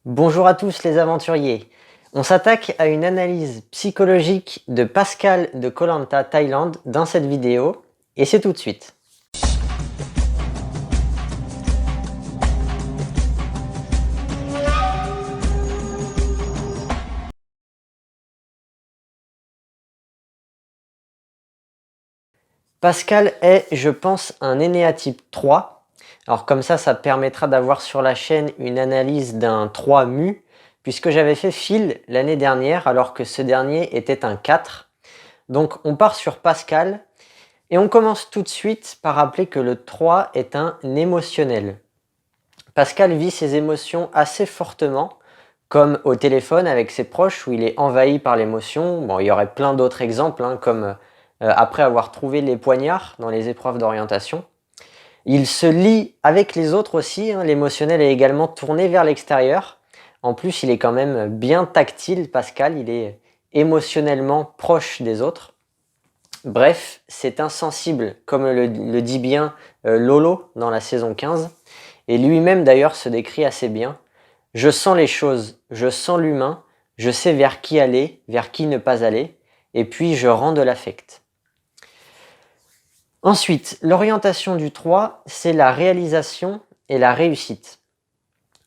Bonjour à tous les aventuriers. On s'attaque à une analyse psychologique de Pascal de Koh Lanta Thaïlande dans cette vidéo et c'est tout de suite. Pascal est, je pense, un énéatype 3. Alors comme ça permettra d'avoir sur la chaîne une analyse d'un 3 mu, puisque j'avais fait Phil l'année dernière alors que ce dernier était un 4. Donc on part sur Pascal et on commence tout de suite par rappeler que le 3 est un émotionnel. Pascal vit ses émotions assez fortement, comme au téléphone avec ses proches où il est envahi par l'émotion. Bon, il y aurait plein d'autres exemples, comme après avoir trouvé les poignards dans les épreuves d'orientation. Il se lie avec les autres aussi, l'émotionnel est également tourné vers l'extérieur. En plus, il est quand même bien tactile, Pascal, il est émotionnellement proche des autres. Bref, c'est insensible, comme le dit bien Lolo dans la saison 15. Et lui-même d'ailleurs se décrit assez bien. Je sens les choses, je sens l'humain, je sais vers qui aller, vers qui ne pas aller, et puis je rends de l'affect. Ensuite, l'orientation du 3, c'est la réalisation et la réussite.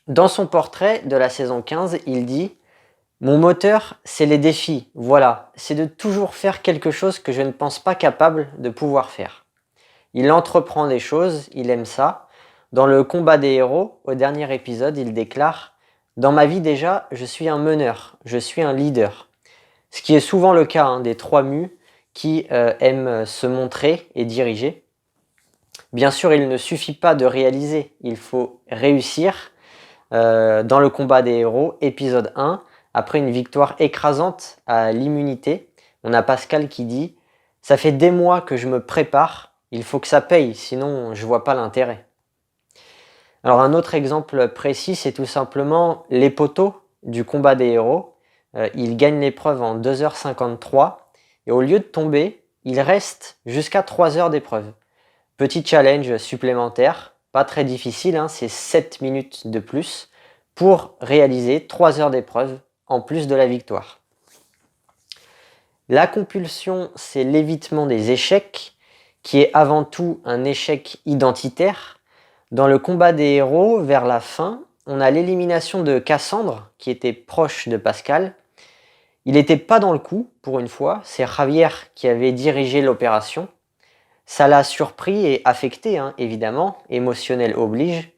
Dans son portrait de la saison 15, il dit « Mon moteur, c'est les défis, voilà, c'est de toujours faire quelque chose que je ne pense pas capable de pouvoir faire. » Il entreprend des choses, il aime ça. Dans le combat des héros, au dernier épisode, il déclare « Dans ma vie déjà, je suis un meneur, je suis un leader. » Ce qui est souvent le cas des 3 mus qui aiment se montrer et diriger. Bien sûr, il ne suffit pas de réaliser, il faut réussir. Dans le combat des héros, épisode 1, après une victoire écrasante à l'immunité, on a Pascal qui dit « Ça fait des mois que je me prépare, il faut que ça paye, sinon je vois pas l'intérêt. » Alors un autre exemple précis, c'est tout simplement les poteaux du combat des héros. Il gagne l'épreuve en 2h53 et au lieu de tomber, il reste jusqu'à 3 heures d'épreuve. Petit challenge supplémentaire, pas très difficile, c'est 7 minutes de plus pour réaliser 3 heures d'épreuve en plus de la victoire. La compulsion, c'est l'évitement des échecs, qui est avant tout un échec identitaire. Dans le combat des héros, vers la fin, on a l'élimination de Cassandre, qui était proche de Pascal. Il n'était pas dans le coup, pour une fois, c'est Javier qui avait dirigé l'opération. Ça l'a surpris et affecté, évidemment, émotionnel oblige.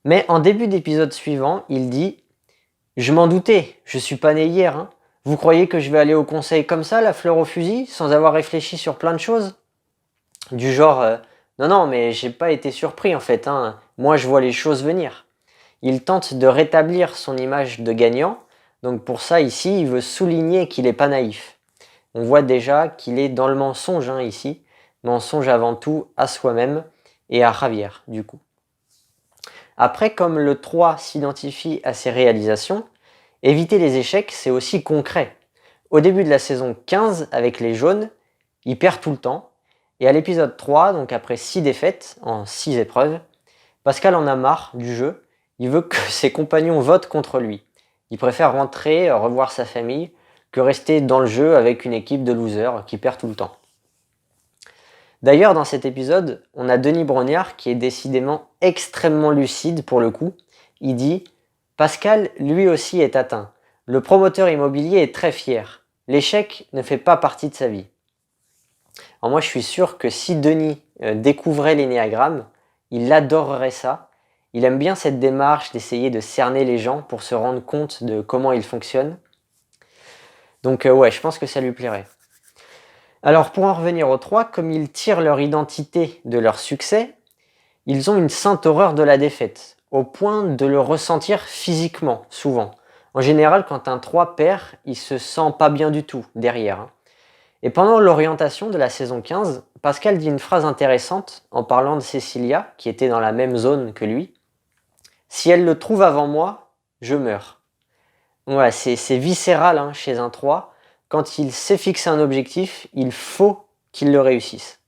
Mais en début d'épisode suivant, il dit « Je m'en doutais, je suis pas né hier. Vous croyez que je vais aller au conseil comme ça, la fleur au fusil, sans avoir réfléchi sur plein de choses ?» Du genre non, non, mais j'ai pas été surpris en fait, moi je vois les choses venir. Il tente de rétablir son image de gagnant, donc pour ça ici, il veut souligner qu'il n'est pas naïf. On voit déjà qu'il est dans le mensonge ici, mensonge avant tout à soi-même et à Javier du coup. Après, comme le 3 s'identifie à ses réalisations, éviter les échecs, c'est aussi concret. Au début de la saison 15, avec les jaunes, il perd tout le temps. Et à l'épisode 3, donc après 6 défaites en 6 épreuves, Pascal en a marre du jeu. Il veut que ses compagnons votent contre lui. Il préfère rentrer, revoir sa famille, que rester dans le jeu avec une équipe de losers qui perd tout le temps. D'ailleurs, dans cet épisode, on a Denis Brognard qui est décidément extrêmement lucide pour le coup. Il dit « Pascal, lui aussi, est atteint. Le promoteur immobilier est très fier. L'échec ne fait pas partie de sa vie. » Alors moi, je suis sûr que si Denis découvrait l'énéagramme, il adorerait ça. Il aime bien cette démarche d'essayer de cerner les gens pour se rendre compte de comment ils fonctionnent. Donc ouais, je pense que ça lui plairait. Alors pour en revenir aux 3, comme ils tirent leur identité de leur succès, ils ont une sainte horreur de la défaite, au point de le ressentir physiquement, souvent. En général, quand un 3 perd, il se sent pas bien du tout derrière. Et pendant l'orientation de la saison 15, Pascal dit une phrase intéressante en parlant de Cécilia, qui était dans la même zone que lui. « Si elle le trouve avant moi, je meurs. » Ouais, c'est viscéral chez un 3. Quand il s'est fixé un objectif, il faut qu'il le réussisse.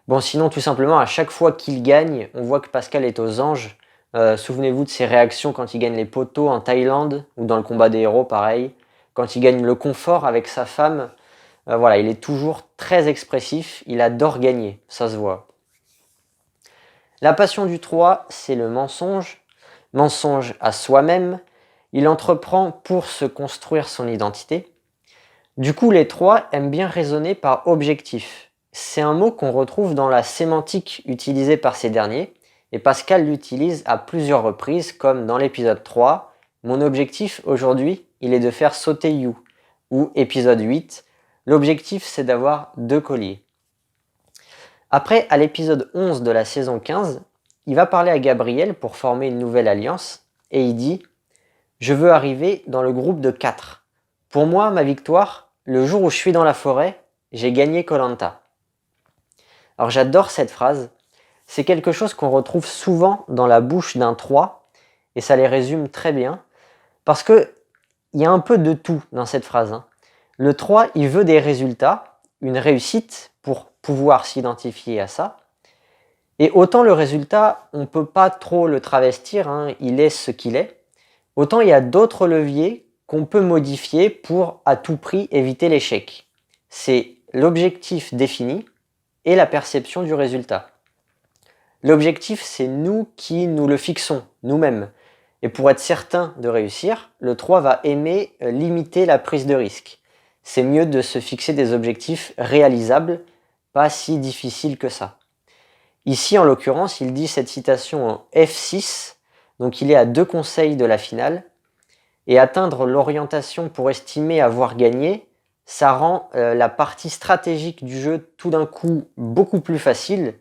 Bon, sinon, tout simplement, à chaque fois qu'il gagne, on voit que Pascal est aux anges. Souvenez-vous de ses réactions quand il gagne les poteaux en Thaïlande ou dans le combat des héros, pareil. Quand il gagne le confort avec sa femme, voilà, il est toujours très expressif, il adore gagner, ça se voit. La passion du 3, c'est le mensonge. Mensonge à soi-même. Il entreprend pour se construire son identité. Du coup, les 3 aiment bien raisonner par objectif. C'est un mot qu'on retrouve dans la sémantique utilisée par ces derniers, et Pascal l'utilise à plusieurs reprises, comme dans l'épisode 3, mon objectif aujourd'hui, il est de faire sauter You, ou épisode 8, l'objectif c'est d'avoir 2 colliers. Après, à l'épisode 11 de la saison 15, il va parler à Gabriel pour former une nouvelle alliance, et il dit « Je veux arriver dans le groupe de 4. Pour moi, ma victoire, le jour où je suis dans la forêt, j'ai gagné koh Lanta. » Alors j'adore cette phrase, c'est quelque chose qu'on retrouve souvent dans la bouche d'un 3, et ça les résume très bien, parce qu'il y a un peu de tout dans cette phrase. Le 3, il veut des résultats, une réussite pour pouvoir s'identifier à ça, et autant le résultat, on ne peut pas trop le travestir, il est ce qu'il est, autant il y a d'autres leviers qu'on peut modifier pour à tout prix éviter l'échec. C'est l'objectif défini et la perception du résultat. L'objectif, c'est nous qui nous le fixons, nous-mêmes. Et pour être certain de réussir, le 3 va aimer limiter la prise de risque. C'est mieux de se fixer des objectifs réalisables, pas si difficiles que ça. Ici, en l'occurrence, il dit cette citation en F6, donc il est à 2 conseils de la finale. Et atteindre l'orientation pour estimer avoir gagné, ça rend la partie stratégique du jeu tout d'un coup beaucoup plus facile.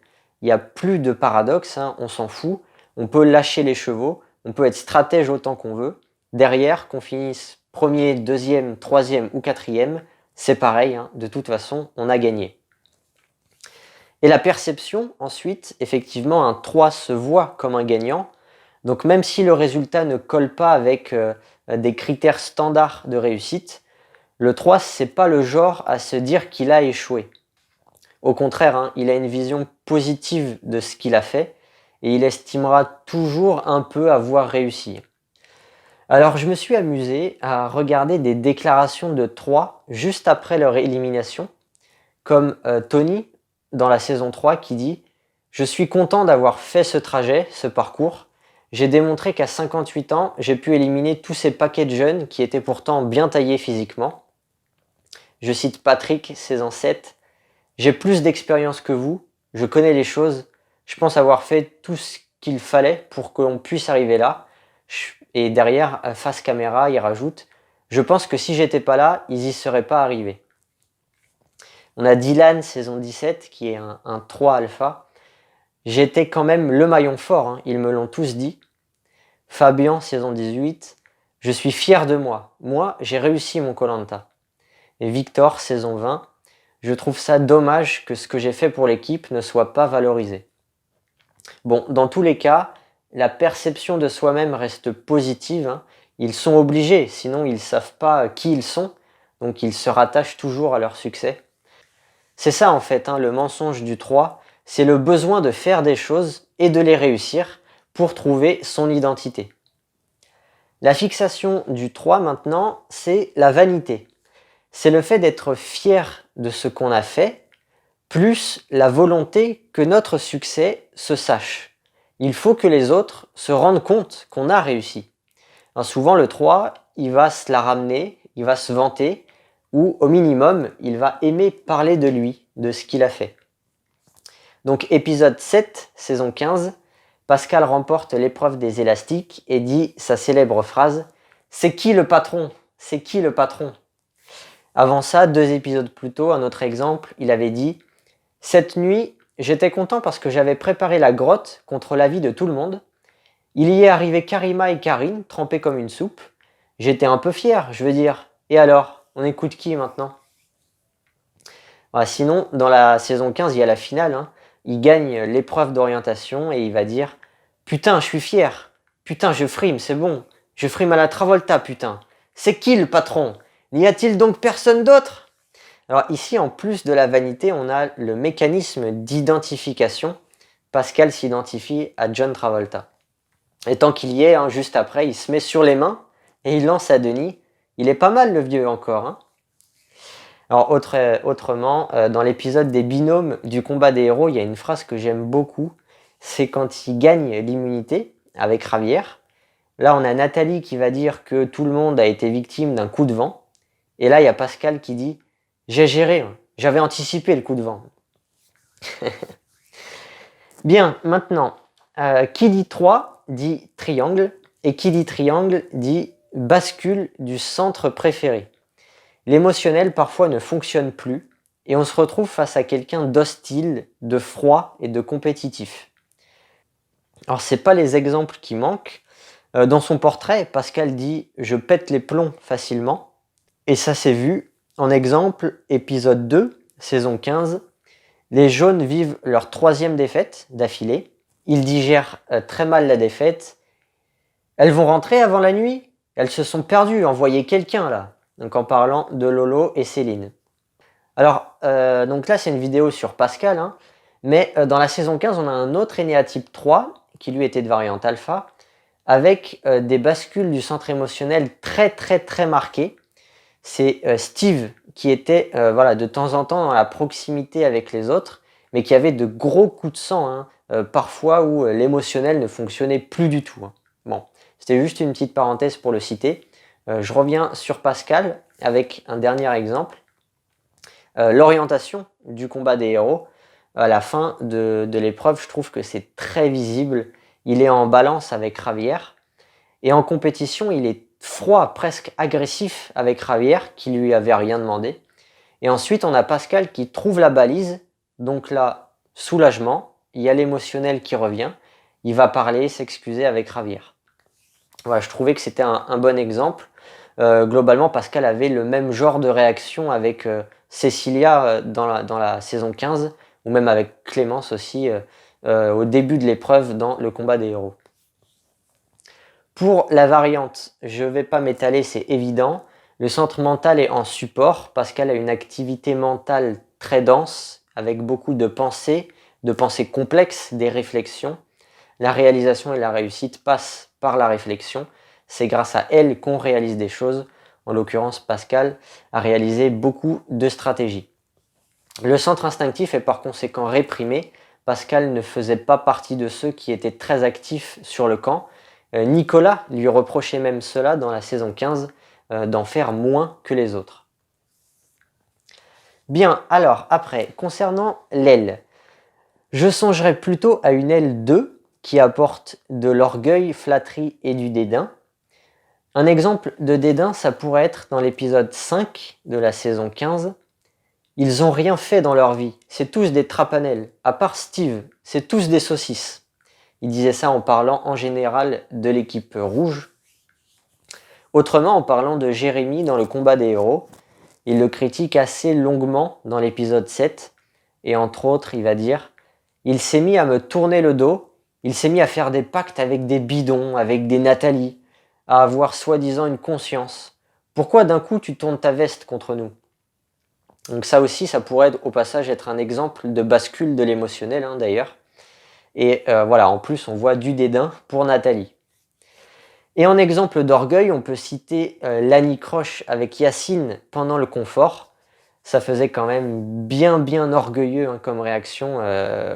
Il n'y a plus de paradoxe, on s'en fout. On peut lâcher les chevaux, on peut être stratège autant qu'on veut. Derrière, qu'on finisse premier, deuxième, troisième ou quatrième, c'est pareil, de toute façon, on a gagné. Et la perception, ensuite, effectivement, un 3 se voit comme un gagnant. Donc même si le résultat ne colle pas avec des critères standards de réussite, le 3, c'est pas le genre à se dire qu'il a échoué. Au contraire, il a une vision positive de ce qu'il a fait et il estimera toujours un peu avoir réussi. Alors je me suis amusé à regarder des déclarations de 3 juste après leur élimination, comme Tony dans la saison 3 qui dit « Je suis content d'avoir fait ce trajet, ce parcours. J'ai démontré qu'à 58 ans, j'ai pu éliminer tous ces paquets de jeunes qui étaient pourtant bien taillés physiquement. » Je cite Patrick, saison 7. « J'ai plus d'expérience que vous, je connais les choses, je pense avoir fait tout ce qu'il fallait pour que l'on puisse arriver là. » Et derrière, face caméra, il rajoute « Je pense que si j'étais pas là, ils y seraient pas arrivés. » On a Dylan, saison 17, qui est un 3 alpha. « J'étais quand même le maillon fort, ils me l'ont tous dit. » Fabien, saison 18. « Je suis fier de moi. Moi, j'ai réussi mon koh Lanta. » Et Victor, saison 20. « Je trouve ça dommage que ce que j'ai fait pour l'équipe ne soit pas valorisé. » Bon, dans tous les cas, la perception de soi-même reste positive. Ils sont obligés, sinon ils ne savent pas qui ils sont, donc ils se rattachent toujours à leur succès. C'est ça en fait, le mensonge du 3, c'est le besoin de faire des choses et de les réussir pour trouver son identité. La fixation du 3 maintenant, c'est la vanité. C'est le fait d'être fier de ce qu'on a fait, plus la volonté que notre succès se sache. Il faut que les autres se rendent compte qu'on a réussi. Souvent le 3, il va se la ramener, il va se vanter, ou au minimum, il va aimer parler de lui, de ce qu'il a fait. Donc épisode 7, saison 15, Pascal remporte l'épreuve des élastiques et dit sa célèbre phrase « C'est qui le patron ? C'est qui le patron ?» Avant ça, 2 épisodes plus tôt, un autre exemple, il avait dit « Cette nuit, j'étais content parce que j'avais préparé la grotte contre l'avis de tout le monde. Il y est arrivé Karima et Karine, trempées comme une soupe. J'étais un peu fier, je veux dire. Et alors, on écoute qui maintenant ?» Voilà, sinon, dans la saison 15, il y a la finale. Il gagne l'épreuve d'orientation et il va dire « Putain, je suis fier. Putain, je frime, c'est bon. Je frime à la Travolta, putain. C'est qui le patron ? N'y a-t-il donc personne d'autre ?» Alors ici, en plus de la vanité, on a le mécanisme d'identification. Pascal s'identifie à John Travolta. Et tant qu'il y est, hein, juste après, il se met sur les mains et il lance à Denis. Il est pas mal le vieux encore, hein. Alors autrement, dans l'épisode des binômes du combat des héros, il y a une phrase que j'aime beaucoup. C'est quand il gagne l'immunité avec Ravière. Là, on a Nathalie qui va dire que tout le monde a été victime d'un coup de vent. Et là, il y a Pascal qui dit « J'ai géré, hein. J'avais anticipé le coup de vent. » Bien, maintenant, qui dit 3 dit triangle. Et qui dit triangle dit bascule du centre préféré. L'émotionnel parfois ne fonctionne plus et on se retrouve face à quelqu'un d'hostile, de froid et de compétitif. Alors c'est pas les exemples qui manquent. Dans son portrait, Pascal dit « Je pète les plombs facilement » et ça s'est vu en exemple épisode 2, saison 15. Les jaunes vivent leur 3e défaite d'affilée. Ils digèrent très mal la défaite. Elles vont rentrer avant la nuit. Elles se sont perdues, envoyez quelqu'un là. Donc en parlant de Lolo et Céline. Alors, donc là c'est une vidéo sur Pascal, hein, mais dans la saison 15, on a un autre Enéatype 3, qui lui était de variante alpha, avec des bascules du centre émotionnel très très très marquées. C'est Steve qui était voilà, de temps en temps dans la proximité avec les autres, mais qui avait de gros coups de sang, hein, parfois où l'émotionnel ne fonctionnait plus du tout, hein. Bon, c'était juste une petite parenthèse pour le citer. Je reviens sur Pascal avec un dernier exemple. L'orientation du combat des héros. À la fin de l'épreuve, je trouve que c'est très visible. Il est en balance avec Ravière. Et en compétition, il est froid, presque agressif avec Ravière, qui lui avait rien demandé. Et ensuite, on a Pascal qui trouve la balise. Donc là, soulagement. Il y a l'émotionnel qui revient. Il va parler, s'excuser avec Ravière. Voilà, je trouvais que c'était un bon exemple. Globalement, Pascal avait le même genre de réaction avec Cécilia dans la saison 15, ou même avec Clémence aussi au début de l'épreuve dans le combat des héros. Pour la variante, je ne vais pas m'étaler, c'est évident. Le centre mental est en support. Pascal a une activité mentale très dense, avec beaucoup de pensées complexes, des réflexions. La réalisation et la réussite passent par la réflexion. C'est grâce à elle qu'on réalise des choses. En l'occurrence, Pascal a réalisé beaucoup de stratégies. Le centre instinctif est par conséquent réprimé. Pascal ne faisait pas partie de ceux qui étaient très actifs sur le camp. Nicolas lui reprochait même cela dans la saison 15, d'en faire moins que les autres. Bien, alors après, concernant l'aile, je songerais plutôt à une aile 2 qui apporte de l'orgueil, flatterie et du dédain. Un exemple de dédain, ça pourrait être dans l'épisode 5 de la saison 15. Ils ont rien fait dans leur vie, c'est tous des trapanels, à part Steve, c'est tous des saucisses. Il disait ça en parlant en général de l'équipe rouge. Autrement, en parlant de Jérémy dans le combat des héros, il le critique assez longuement dans l'épisode 7, et entre autres, il va dire « Il s'est mis à me tourner le dos, il s'est mis à faire des pactes avec des bidons, avec des Nathalie, à avoir soi-disant une conscience. Pourquoi d'un coup tu tournes ta veste contre nous ?» Donc ça aussi, ça pourrait au passage être un exemple de bascule de l'émotionnel, hein, d'ailleurs. Et voilà, en plus, on voit du dédain pour Nathalie. Et en exemple d'orgueil, on peut citer l'anicroche avec Yacine pendant le confort. Ça faisait quand même bien orgueilleux, hein, comme réaction,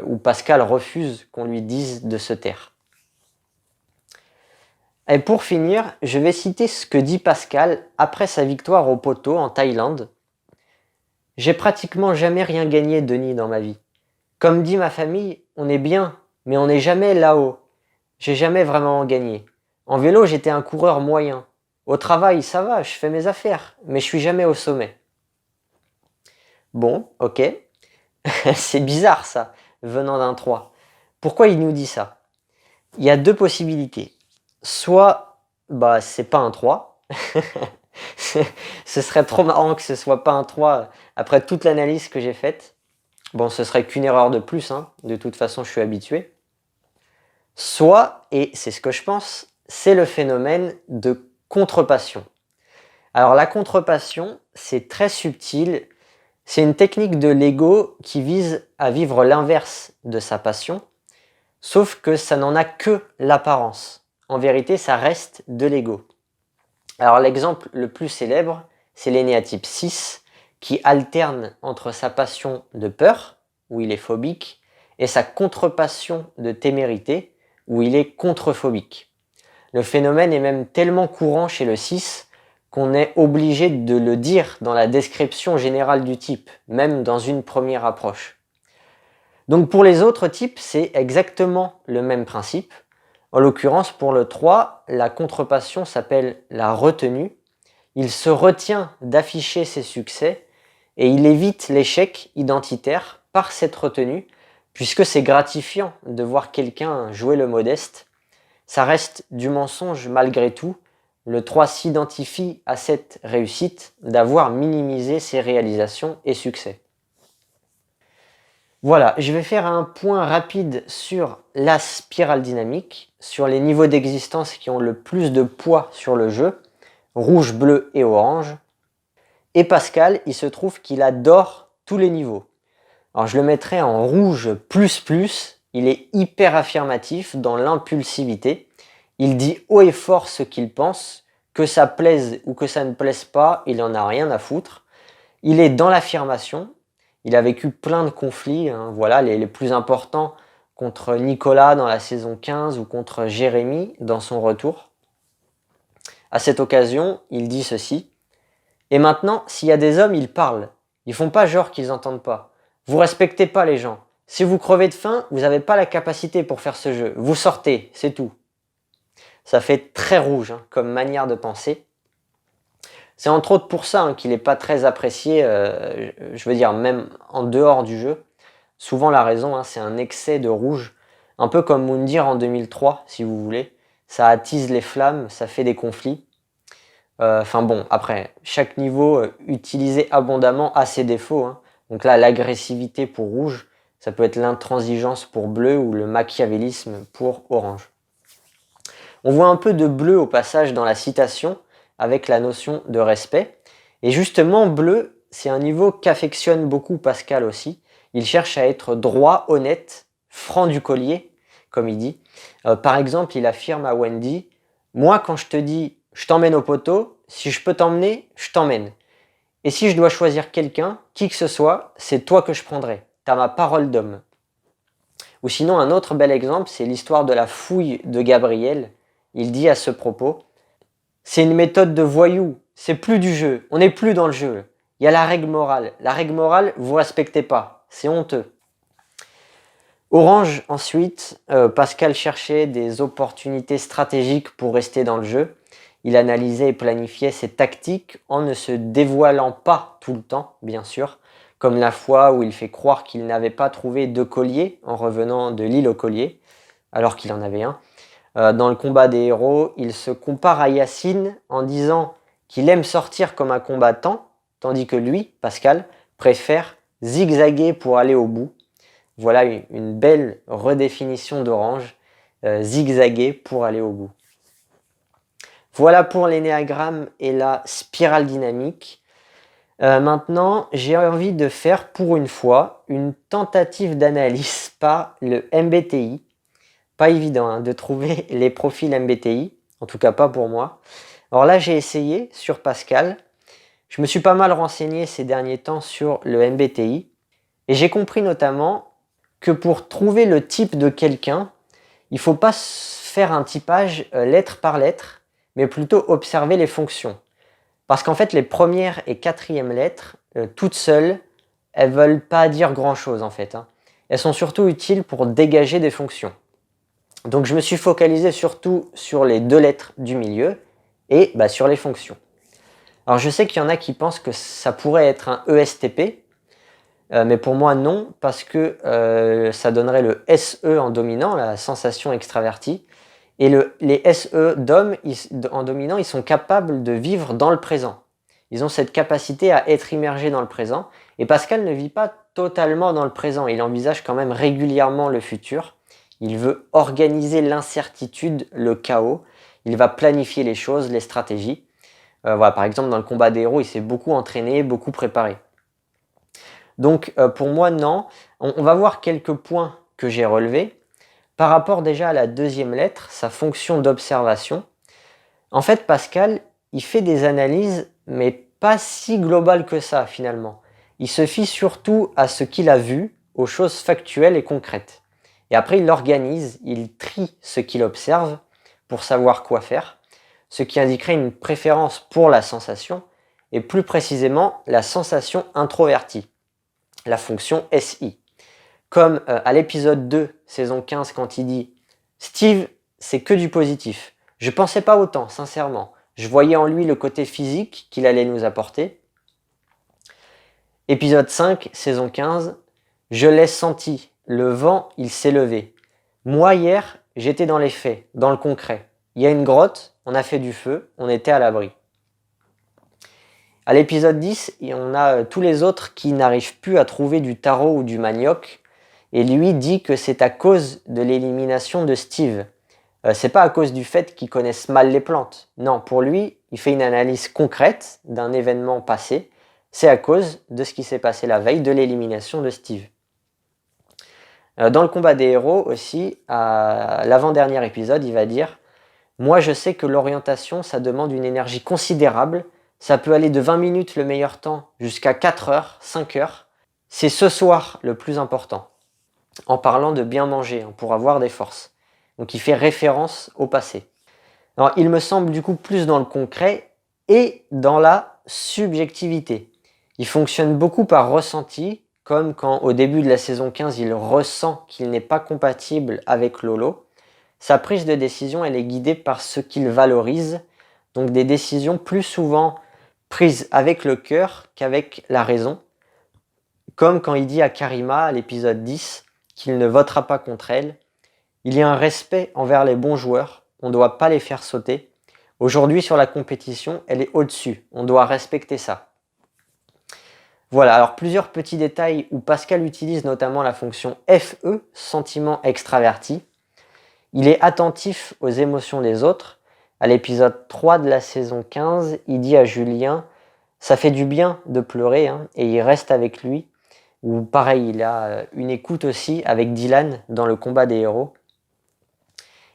où Pascal refuse qu'on lui dise de se taire. Et pour finir, je vais citer ce que dit Pascal après sa victoire au poteau en Thaïlande. « J'ai pratiquement jamais rien gagné, Denis, dans ma vie. Comme dit ma famille, on est bien, mais on n'est jamais là-haut. J'ai jamais vraiment gagné. En vélo, j'étais un coureur moyen. Au travail, ça va, je fais mes affaires, mais je suis jamais au sommet. » Bon, ok. C'est bizarre ça, venant d'un 3. Pourquoi il nous dit ça? Il y a deux possibilités. Soit, c'est pas un 3. Ce serait trop marrant que ce soit pas un 3 après toute l'analyse que j'ai faite. Bon, ce serait qu'une erreur de plus, hein. De toute façon, je suis habitué. Soit, et c'est ce que je pense, c'est le phénomène de contrepassion. Alors la contrepassion, c'est très subtil. C'est une technique de l'ego qui vise à vivre l'inverse de sa passion, sauf que ça n'en a que l'apparence. en vérité, ça reste de l'ego. Alors l'exemple le plus célèbre, c'est l'énéatype 6, qui alterne entre sa passion de peur, où il est phobique, et sa contrepassion de témérité, où il est contrephobique. Le phénomène est même tellement courant chez le 6 qu'on est obligé de le dire dans la description générale du type, même dans une première approche. Donc pour les autres types, c'est exactement le même principe. En l'occurrence, pour le 3, la contrepassion s'appelle la retenue. Il se retient d'afficher ses succès et il évite l'échec identitaire par cette retenue, puisque c'est gratifiant de voir quelqu'un jouer le modeste. Ça reste du mensonge malgré tout. Le 3 s'identifie à cette réussite d'avoir minimisé ses réalisations et succès. Voilà, je vais faire un point rapide sur la spirale dynamique, sur les niveaux d'existence qui ont le plus de poids sur le jeu, rouge, bleu et orange. Et Pascal, il se trouve qu'il adore tous les niveaux. Alors je le mettrai en rouge plus, il est hyper affirmatif dans l'impulsivité. Il dit haut et fort ce qu'il pense, que ça plaise ou que ça ne plaise pas, il en a rien à foutre. Il est dans l'affirmation. Il a vécu plein de conflits, hein, voilà, les plus importants contre Nicolas dans la saison 15 ou contre Jérémy dans son retour. À cette occasion, il dit ceci. Et maintenant, s'il y a des hommes, ils parlent. Ils font pas genre qu'ils n'entendent pas. Vous respectez pas les gens. Si vous crevez de faim, vous n'avez pas la capacité pour faire ce jeu. Vous sortez, c'est tout. Ça fait très rouge hein, comme manière de penser. C'est entre autres pour ça hein, qu'il n'est pas très apprécié, je veux dire même en dehors du jeu. Souvent la raison, hein, c'est un excès de rouge, un peu comme Moundir en 2003 si vous voulez. Ça attise les flammes, ça fait des conflits. Enfin bon, après, chaque niveau utilisé abondamment a ses défauts. Hein. Donc là, l'agressivité pour rouge, ça peut être l'intransigeance pour bleu ou le machiavélisme pour orange. On voit un peu de bleu au passage dans la citation, avec la notion de respect. Et justement, bleu, c'est un niveau qu'affectionne beaucoup Pascal aussi. Il cherche à être droit, honnête, franc du collier, comme il dit. Par exemple, il affirme à Wendy, « Moi, quand je te dis « je t'emmène au poteau », si je peux t'emmener, je t'emmène. Et si je dois choisir quelqu'un, qui que ce soit, c'est toi que je prendrai. T'as ma parole d'homme. » Ou sinon, un autre bel exemple, c'est l'histoire de la fouille de Gabriel. Il dit à ce propos, c'est une méthode de voyou, c'est plus du jeu, on n'est plus dans le jeu. Il y a la règle morale. La règle morale, vous respectez pas, c'est honteux. Orange, ensuite, Pascal cherchait des opportunités stratégiques pour rester dans le jeu. Il analysait et planifiait ses tactiques en ne se dévoilant pas tout le temps, bien sûr, comme la fois où il fait croire qu'il n'avait pas trouvé de collier en revenant de l'île aux colliers, alors qu'il en avait un. Dans le combat des héros, il se compare à Yacine en disant qu'il aime sortir comme un combattant, tandis que lui, Pascal, préfère zigzaguer pour aller au bout. Voilà une belle redéfinition d'Orange, zigzaguer pour aller au bout. Voilà pour l'énéagramme et la spirale dynamique. Maintenant, j'ai envie de faire pour une fois une tentative d'analyse par le MBTI. Pas évident hein, de trouver les profils MBTI, en tout cas pas pour moi. Alors là, j'ai essayé sur Pascal. Je me suis pas mal renseigné ces derniers temps sur le MBTI. Et j'ai compris notamment que pour trouver le type de quelqu'un, il ne faut pas faire un typage lettre par lettre, mais plutôt observer les fonctions. Parce qu'en fait, les premières et quatrièmes lettres, toutes seules, elles ne veulent pas dire grand-chose en fait. Hein. Elles sont surtout utiles pour dégager des fonctions. Donc je me suis focalisé surtout sur les 2 lettres du milieu et sur les fonctions. Alors je sais qu'il y en a qui pensent que ça pourrait être un ESTP, mais pour moi non, parce que ça donnerait le SE en dominant, la sensation extravertie, et les SE d'hommes en dominant, ils sont capables de vivre dans le présent. Ils ont cette capacité à être immergés dans le présent, et Pascal ne vit pas totalement dans le présent, il envisage quand même régulièrement le futur. Il veut organiser l'incertitude, le chaos. Il va planifier les choses, les stratégies. Voilà, par exemple, dans le combat des héros, il s'est beaucoup entraîné, beaucoup préparé. Donc, pour moi, non. On va voir quelques points que j'ai relevés. par rapport déjà à la deuxième lettre, sa fonction d'observation, en fait, Pascal, il fait des analyses, mais pas si globales que ça, finalement. Il se fie surtout à ce qu'il a vu, aux choses factuelles et concrètes. Et après, il organise, il trie ce qu'il observe pour savoir quoi faire, ce qui indiquerait une préférence pour la sensation, et plus précisément la sensation introvertie, la fonction SI. Comme à l'épisode 2, saison 15, quand il dit « Steve, c'est que du positif. Je pensais pas autant, sincèrement. Je voyais en lui le côté physique qu'il allait nous apporter. » Épisode 5, saison 15, « Je l'ai senti. Le vent, il s'est levé. Moi, hier, j'étais dans les faits, dans le concret. Il y a une grotte, on a fait du feu, on était à l'abri. » À l'épisode 10, on a tous les autres qui n'arrivent plus à trouver du taro ou du manioc. Et lui dit que c'est à cause de l'élimination de Steve. C'est pas à cause du fait qu'ils connaissent mal les plantes. Non, pour lui, il fait une analyse concrète d'un événement passé. C'est à cause de ce qui s'est passé la veille de l'élimination de Steve. Dans le combat des héros aussi, à l'avant-dernier épisode, il va dire « Moi, je sais que l'orientation, ça demande une énergie considérable. Ça peut aller de 20 minutes le meilleur temps jusqu'à 4 heures, 5 heures. C'est ce soir le plus important. » En parlant de bien manger, pour avoir des forces. Donc il fait référence au passé. Alors il me semble du coup plus dans le concret et dans la subjectivité. Il fonctionne beaucoup par ressenti, comme quand au début de la saison 15, il ressent qu'il n'est pas compatible avec Lolo. Sa prise de décision, elle est guidée par ce qu'il valorise, donc des décisions plus souvent prises avec le cœur qu'avec la raison. Comme quand il dit à Karima, à l'épisode 10, qu'il ne votera pas contre elle. Il y a un respect envers les bons joueurs, on ne doit pas les faire sauter. Aujourd'hui, sur la compétition, elle est au-dessus, on doit respecter ça. Voilà, alors plusieurs petits détails où Pascal utilise notamment la fonction FE, sentiment extraverti. Il est attentif aux émotions des autres. À l'épisode 3 de la saison 15, il dit à Julien « Ça fait du bien de pleurer hein, » et il reste avec lui. Ou pareil, il a une écoute aussi avec Dylan dans le combat des héros.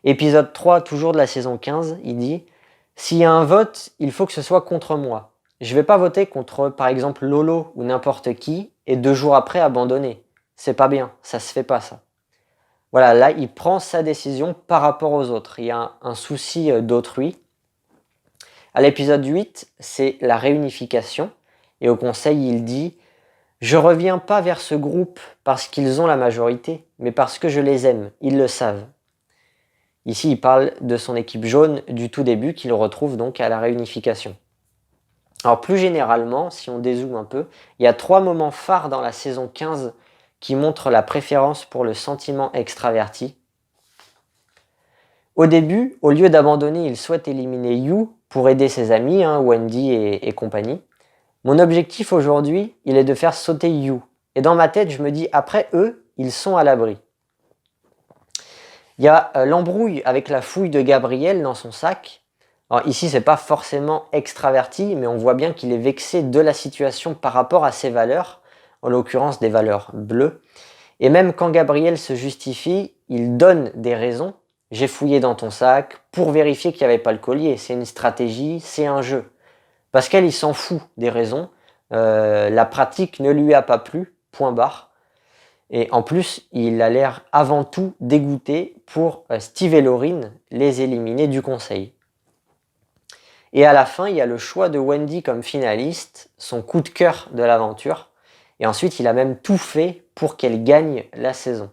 Épisode 3, toujours de la saison 15, il dit « S'il y a un vote, il faut que ce soit contre moi. Je ne vais pas voter contre, par exemple, Lolo ou n'importe qui, et 2 jours après abandonner. C'est pas bien, ça se fait pas ça. » Voilà, là, il prend sa décision par rapport aux autres. Il y a un souci d'autrui. À l'épisode 8, c'est la réunification. Et au conseil, il dit « Je reviens pas vers ce groupe parce qu'ils ont la majorité, mais parce que je les aime, ils le savent. » Ici, il parle de son équipe jaune du tout début qu'il retrouve donc à la réunification. Alors plus généralement, si on dézoome un peu, il y a 3 moments phares dans la saison 15 qui montrent la préférence pour le sentiment extraverti. Au début, au lieu d'abandonner, il souhaite éliminer You pour aider ses amis, Wendy et compagnie. Mon objectif aujourd'hui, il est de faire sauter You. Et dans ma tête, je me dis, après eux, ils sont à l'abri. Il y a l'embrouille avec la fouille de Gabriel dans son sac. Alors ici, c'est pas forcément extraverti, mais on voit bien qu'il est vexé de la situation par rapport à ses valeurs, en l'occurrence des valeurs bleues. Et même quand Gabriel se justifie, il donne des raisons. J'ai fouillé dans ton sac pour vérifier qu'il n'y avait pas le collier. C'est une stratégie, c'est un jeu. Pascal, il s'en fout des raisons. La pratique ne lui a pas plu, point barre. Et en plus, il a l'air avant tout dégoûté pour Steve et Laurine, les éliminer du conseil. Et à la fin, il y a le choix de Wendy comme finaliste, son coup de cœur de l'aventure. Et ensuite, il a même tout fait pour qu'elle gagne la saison.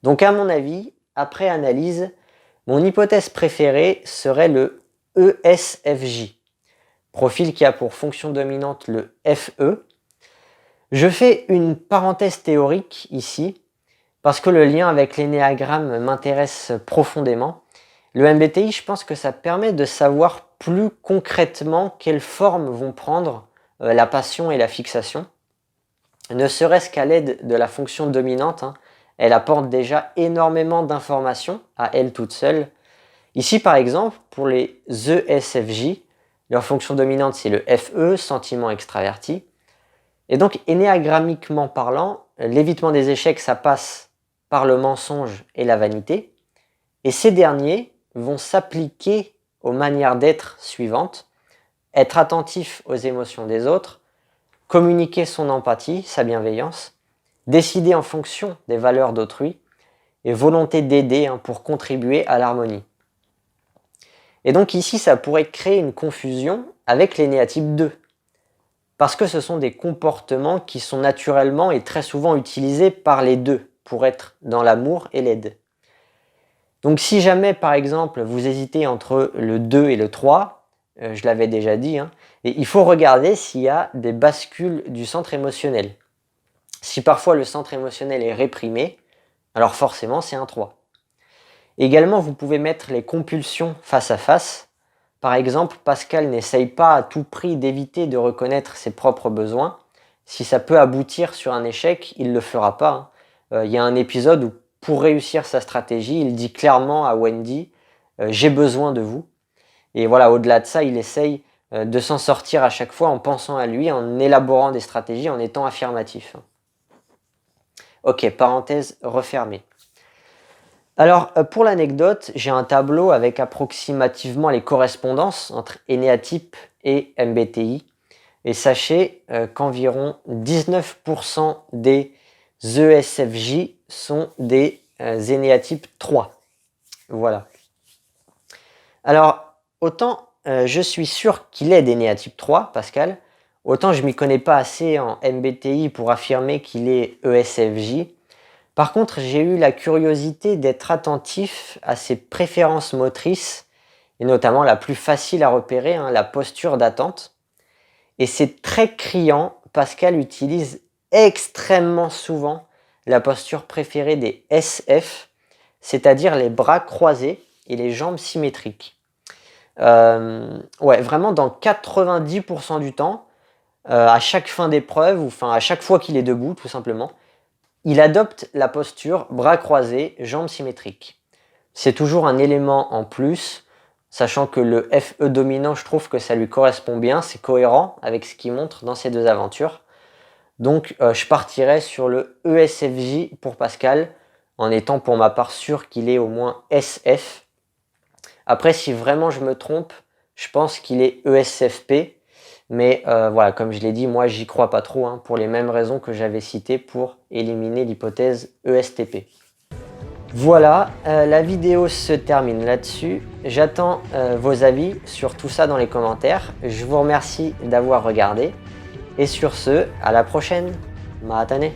Donc à mon avis, après analyse, mon hypothèse préférée serait le ESFJ, profil qui a pour fonction dominante le FE. Je fais une parenthèse théorique ici, parce que le lien avec l'énéagramme m'intéresse profondément. Le MBTI, je pense que ça permet de savoir plus concrètement quelles formes vont prendre la passion et la fixation. Ne serait-ce qu'à l'aide de la fonction dominante, elle apporte déjà énormément d'informations à elle toute seule. Ici, par exemple, pour les ESFJ, leur fonction dominante, c'est le FE, sentiment extraverti. Et donc, énéagrammiquement parlant, l'évitement des échecs, ça passe par le mensonge et la vanité, et ces derniers vont s'appliquer aux manières d'être suivantes: être attentif aux émotions des autres, communiquer son empathie, sa bienveillance, décider en fonction des valeurs d'autrui, et volonté d'aider pour contribuer à l'harmonie. Et donc ici, ça pourrait créer une confusion avec les néatypes 2, parce que ce sont des comportements qui sont naturellement et très souvent utilisés par les deux pour être dans l'amour et l'aide. Donc si jamais, par exemple, vous hésitez entre le 2 et le 3, je l'avais déjà dit, et il faut regarder s'il y a des bascules du centre émotionnel. Si parfois le centre émotionnel est réprimé, alors forcément c'est un 3. Également, vous pouvez mettre les compulsions face à face. Par exemple, Pascal n'essaye pas à tout prix d'éviter de reconnaître ses propres besoins. Si ça peut aboutir sur un échec, il ne le fera pas. Il y a un épisode où, pour réussir sa stratégie, il dit clairement à Wendy « J'ai besoin de vous ». Et voilà, au-delà de ça, il essaye de s'en sortir à chaque fois en pensant à lui, en élaborant des stratégies, en étant affirmatif. Ok, parenthèse refermée. Alors, pour l'anecdote, j'ai un tableau avec approximativement les correspondances entre énéatype et MBTI. Et sachez qu'environ 19% des ESFJ sont des énéatypes 3. Voilà. Alors, autant je suis sûr qu'il est d'énéatype 3, Pascal, autant je ne m'y connais pas assez en MBTI pour affirmer qu'il est ESFJ. Par contre, j'ai eu la curiosité d'être attentif à ses préférences motrices, et notamment la plus facile à repérer, la posture d'attente. Et c'est très criant, Pascal utilise extrêmement souvent la posture préférée des SF, c'est-à-dire les bras croisés et les jambes symétriques. Ouais, vraiment dans 90% du temps, à chaque fin d'épreuve, ou à chaque fois qu'il est debout, tout simplement, il adopte la posture bras croisés, jambes symétriques. C'est toujours un élément en plus, sachant que le FE dominant, je trouve que ça lui correspond bien, c'est cohérent avec ce qu'il montre dans ces deux aventures. Donc je partirai sur le ESFJ pour Pascal, en étant pour ma part sûr qu'il est au moins SF. Après, si vraiment je me trompe, je pense qu'il est ESFP. Mais voilà, comme je l'ai dit, moi j'y crois pas trop, pour les mêmes raisons que j'avais citées pour éliminer l'hypothèse ESTP. Voilà, la vidéo se termine là-dessus. J'attends vos avis sur tout ça dans les commentaires. Je vous remercie d'avoir regardé. Et sur ce, à la prochaine. Maatane.